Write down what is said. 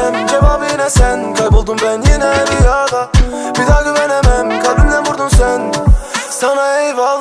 desem cevabı yine sen. Kayboldum ben yine rüyada, bir daha güvenemem, kalbimden vurdun sen. Sana eyvallah.